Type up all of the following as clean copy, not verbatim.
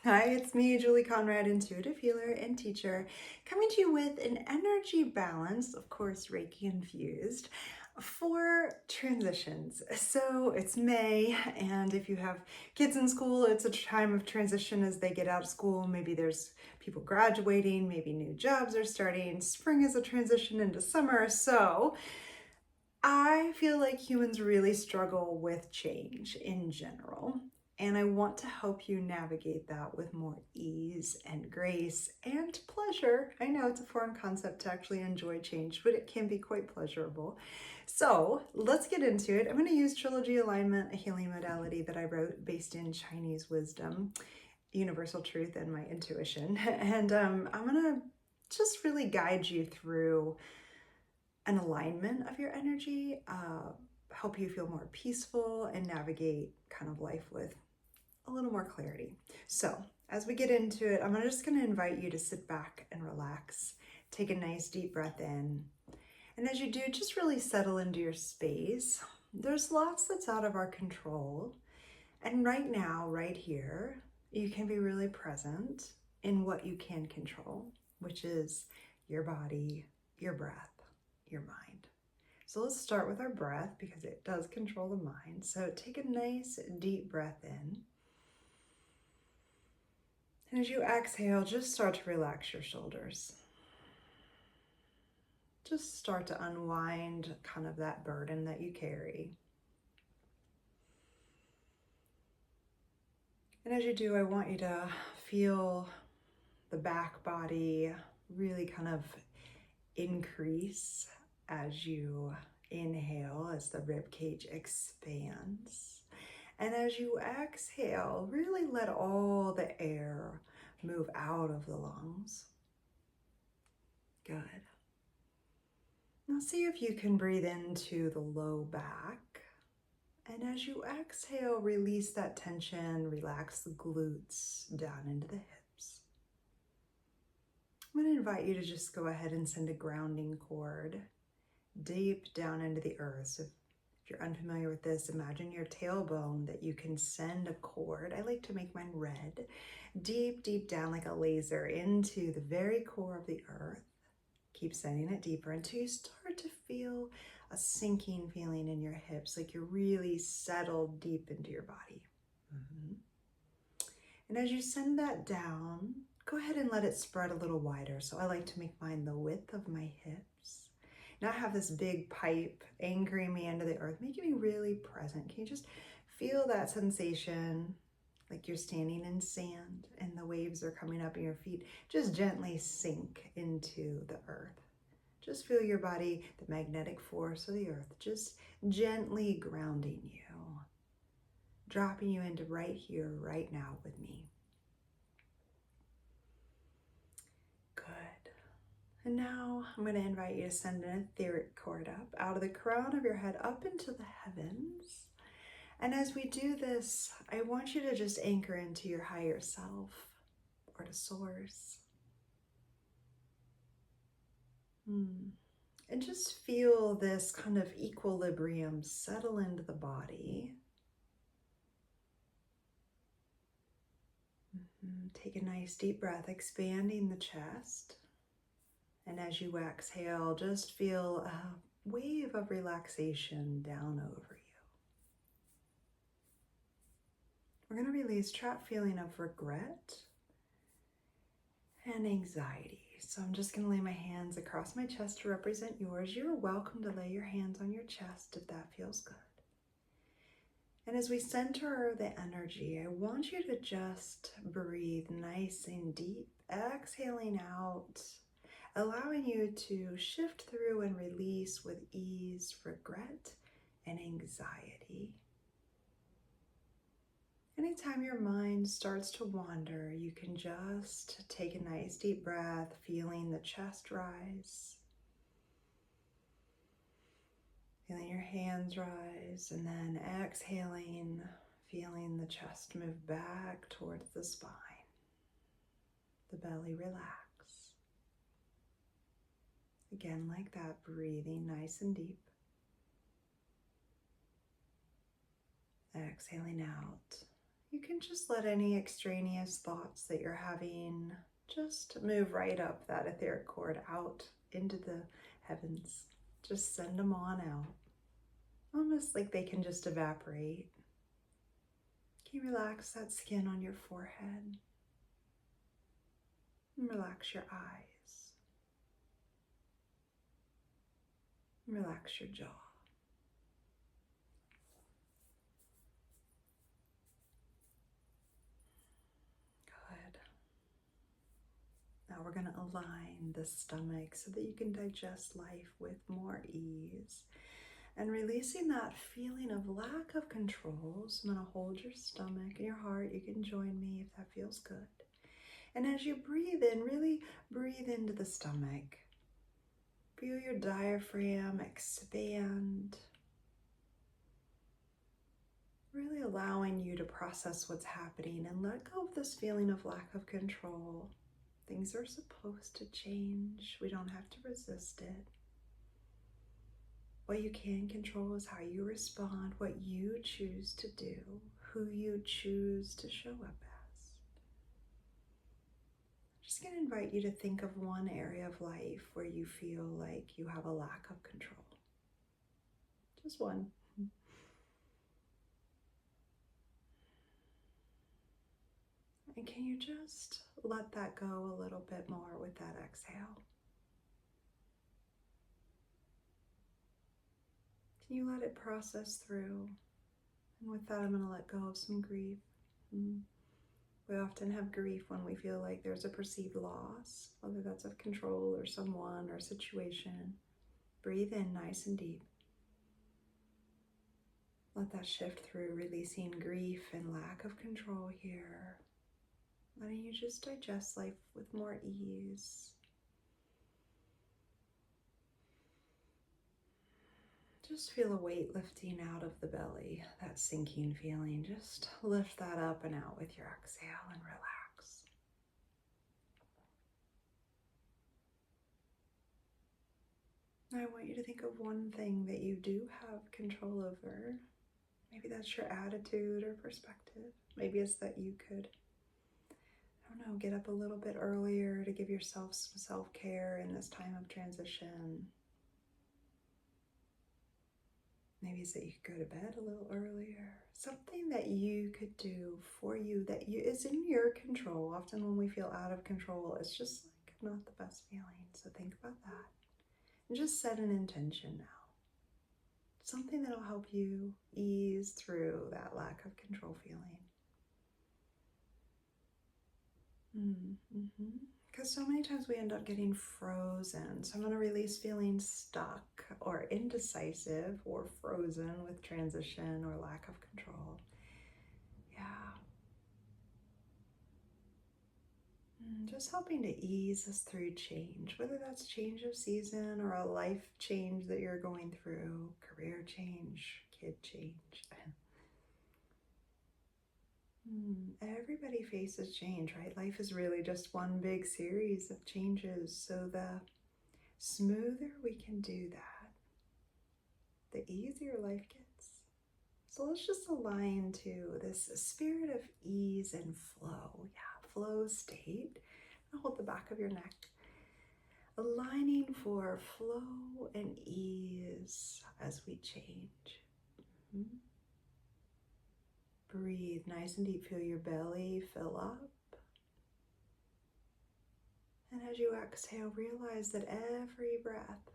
Hi, it's me, Julie Conrad, intuitive healer and teacher, coming to you with an energy balance, of course, Reiki-infused, for transitions. So it's May, and if you have kids in school, it's a time of transition as they get out of school. Maybe there's people graduating, maybe new jobs are starting. Spring is a transition into summer. So I feel like humans really struggle with change in general. And I want to help you navigate that with more ease and grace and pleasure. I know it's a foreign concept to actually enjoy change, but it can be quite pleasurable. So let's get into it. I'm going to use Trilogy Alignment, a healing modality that I wrote based in Chinese wisdom, universal truth, and my intuition. And I'm going to just really guide you through an alignment of your energy, help you feel more peaceful and navigate kind of life with a little more clarity. So as we get into it, I'm just going to invite you to sit back and relax. Take a nice deep breath in. And as you do, just really settle into your space. There's lots that's out of our control. And right now, right here, you can be really present in what you can control, which is your body, your breath, your mind. So let's start with our breath because it does control the mind. So take a nice deep breath in. And as you exhale, just start to relax your shoulders. Just start to unwind kind of that burden that you carry. And as you do, I want you to feel the back body really kind of increase as you inhale, as the rib cage expands. And as you exhale, really let all the air move out of the lungs. Good. Now see if you can breathe into the low back. And as you exhale, release that tension, relax the glutes down into the hips. I'm going to invite you to just go ahead and send a grounding cord deep down into the earth. So if you're unfamiliar with this, imagine your tailbone that you can send a cord. I like to make mine red, deep, deep down like a laser into the very core of the earth. Keep sending it deeper until you start to feel a sinking feeling in your hips, like you're really settled deep into your body. And as you send that down, go ahead and let it spread a little wider. So I like to make mine the width of my hips. Now I have this big pipe anchoring me into the earth, making me really present. Can you just feel that sensation like you're standing in sand and the waves are coming up and your feet just gently sink into the earth. Just feel your body, the magnetic force of the earth, just gently grounding you, dropping you into right here, right now with me. Good. And now I'm going to invite you to send an etheric cord up out of the crown of your head up into the heavens. And as we do this, I want you to just anchor into your higher self or to source. And just feel this kind of equilibrium settle into the body. Take a nice deep breath, expanding the chest. And as you exhale, just feel a wave of relaxation down over you. We're going to release trapped feeling of regret and anxiety. So I'm just going to lay my hands across my chest to represent yours. You're welcome to lay your hands on your chest if that feels good. And as we center the energy, I want you to just breathe nice and deep, exhaling out, allowing you to shift through and release with ease regret and anxiety. Anytime your mind starts to wander, you can just take a nice deep breath, feeling the chest rise, feeling your hands rise, and then exhaling, feeling the chest move back towards the spine, the belly relax. Again, like that, breathing nice and deep. Exhaling out. You can just let any extraneous thoughts that you're having just move right up that etheric cord out into the heavens. Just send them on out. Almost like they can just evaporate. Can you relax that skin on your forehead? And relax your eyes. And relax your jaw. Good. Now we're going to align the stomach so that you can digest life with more ease. And releasing that feeling of lack of control. So I'm going to hold your stomach and your heart. You can join me if that feels good. And as you breathe in, really breathe into the stomach. Feel your diaphragm expand. Really allowing you to process what's happening and let go of this feeling of lack of control. Things are supposed to change. We don't have to resist it. What you can control is how you respond, what you choose to do, who you choose to show up as. I'm just going to invite you to think of one area of life where you feel like you have a lack of control. Just one. And can you just let that go a little bit more with that exhale? Can you let it process through? And with that, I'm going to let go of some grief. We often have grief when we feel like there's a perceived loss, whether that's of control or someone or situation. Breathe in nice and deep. Let that shift through, releasing grief and lack of control here. Letting you just digest life with more ease. Just feel a weight lifting out of the belly, that sinking feeling. Just lift that up and out with your exhale and relax. Now I want you to think of one thing that you do have control over. Maybe that's your attitude or perspective. Maybe it's that you could, I don't know, get up a little bit earlier to give yourself some self-care in this time of transition. Maybe it's that you could go to bed a little earlier. Something that you could do for you that is in your control. Often when we feel out of control, it's just like not the best feeling. So think about that. And just set an intention now. Something that'll help you ease through that lack of control feeling. Because so many times we end up getting frozen. So I'm going to release feeling stuck or indecisive or frozen with transition or lack of control. Yeah. Just helping to ease us through change, whether that's change of season or a life change that you're going through, career change, kid change. Everybody faces change, right? Life is really just one big series of changes. So the smoother we can do that, the easier life gets. So let's just align to this spirit of ease and flow. Yeah, flow state. Hold the back of your neck. Aligning for flow and ease as we change. Breathe nice and deep. Feel your belly fill up. And as you exhale, realize that every breath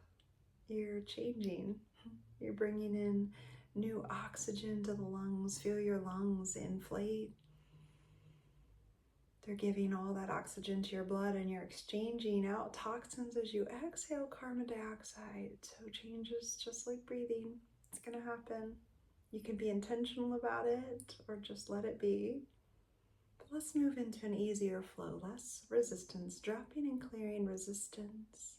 you're changing. You're bringing in new oxygen to the lungs. Feel your lungs inflate. They're giving all that oxygen to your blood, and you're exchanging out toxins as you exhale carbon dioxide. So changes just like breathing. It's going to happen. You can be intentional about it or just let it be. But let's move into an easier flow, less resistance, dropping and clearing resistance.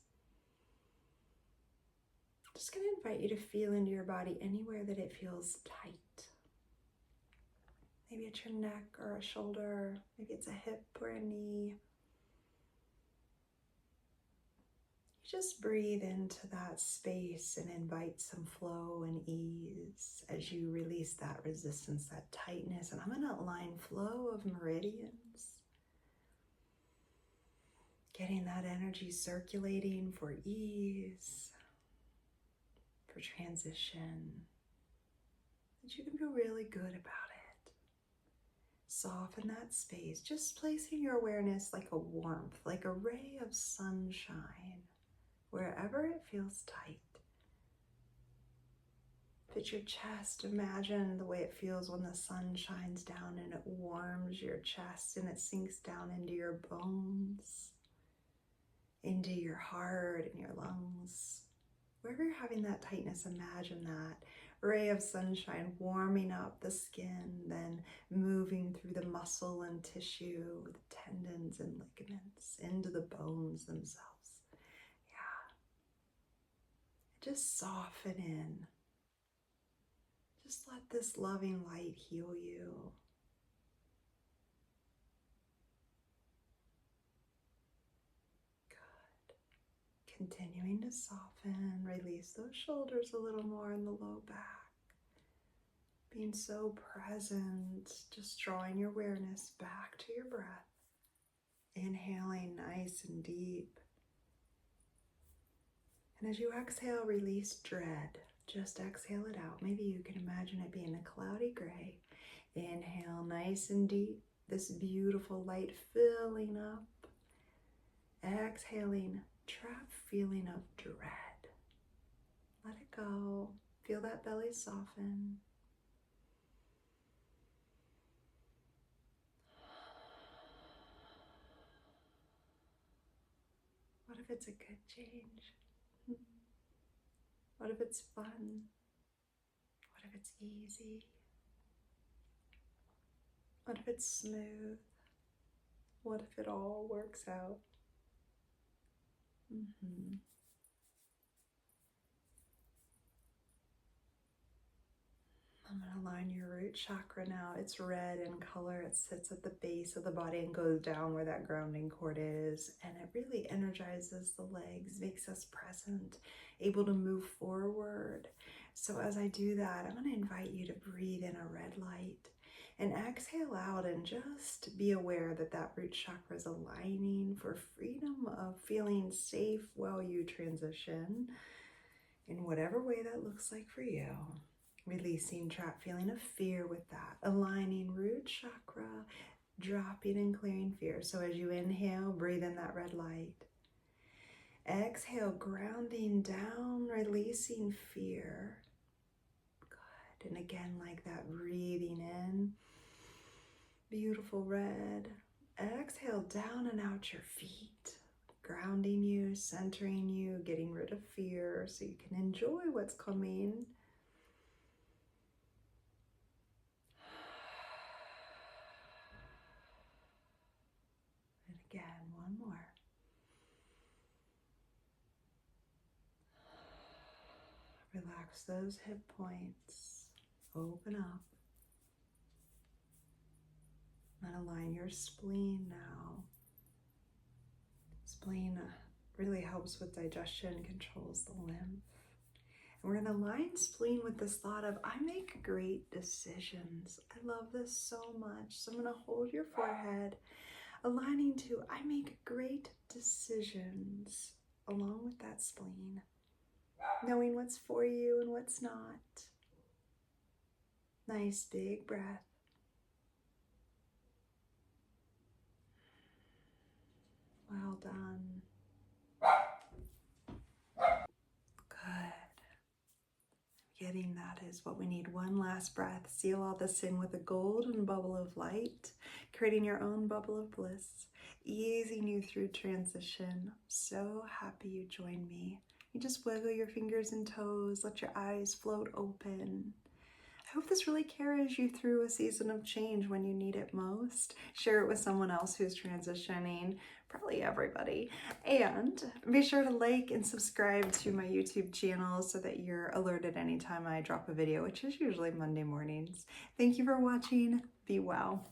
Just going to invite you to feel into your body anywhere that it feels tight. Maybe it's your neck or a shoulder, maybe it's a hip or a knee. You Just breathe into that space and invite some flow and ease as you release that resistance, that tightness. And I'm going to align flow of meridians, getting that energy circulating for ease, for transition, that you can feel really good about it. Soften that space, just placing your awareness like a warmth, like a ray of sunshine, wherever it feels tight. Fit your chest. Imagine the way it feels when the sun shines down and it warms your chest and it sinks down into your bones, into your heart and your lungs. Wherever you're having that tightness, imagine that ray of sunshine warming up the skin, then moving through the muscle and tissue, the tendons and ligaments, into the bones themselves. Yeah. Just soften in. Just let this loving light heal you. Good. Continuing to soften, release those shoulders a little more in the low back. Being so present, just drawing your awareness back to your breath. Inhaling nice and deep. And as you exhale, release dread. Just exhale it out. Maybe you can imagine it being a cloudy gray. Inhale nice and deep. This beautiful light filling up. Exhaling, trapped feeling of dread. Let it go. Feel that belly soften. What if it's a good change? What if it's fun? What if it's easy? What if it's smooth? What if it all works out? I'm going to align your root chakra now. It's red in color. It sits at the base of the body and goes down where that grounding cord is. And it really energizes the legs, makes us present, able to move forward. So as I do that, I'm going to invite you to breathe in a red light and exhale out and just be aware that that root chakra is aligning for freedom of feeling safe while you transition in whatever way that looks like for you. Releasing trapped feeling of fear with that. Aligning root chakra, dropping and clearing fear. So as you inhale, breathe in that red light. Exhale, grounding down, releasing fear. Good. And again, like that, breathing in. Beautiful red. Exhale, down and out your feet. Grounding you, centering you, getting rid of fear so you can enjoy what's coming. Again, one more. Relax those hip points. Open up. And align your spleen now. Spleen really helps with digestion, controls the lymph. And we're going to align spleen with this thought of, I make great decisions. I love this so much. So I'm going to hold your forehead, aligning to, I make great decisions along with that spleen. Knowing what's for you and what's not. Nice big breath. Well done. Good. Getting that is what we need. One last breath. Seal all this in with a golden bubble of light, creating your own bubble of bliss, easing you through transition. So happy you joined me. You just wiggle your fingers and toes, let your eyes float open. I hope this really carries you through a season of change when you need it most. Share it with someone else who's transitioning, probably everybody. And be sure to like and subscribe to my YouTube channel so that you're alerted anytime I drop a video, which is usually Monday mornings. Thank you for watching. Be well.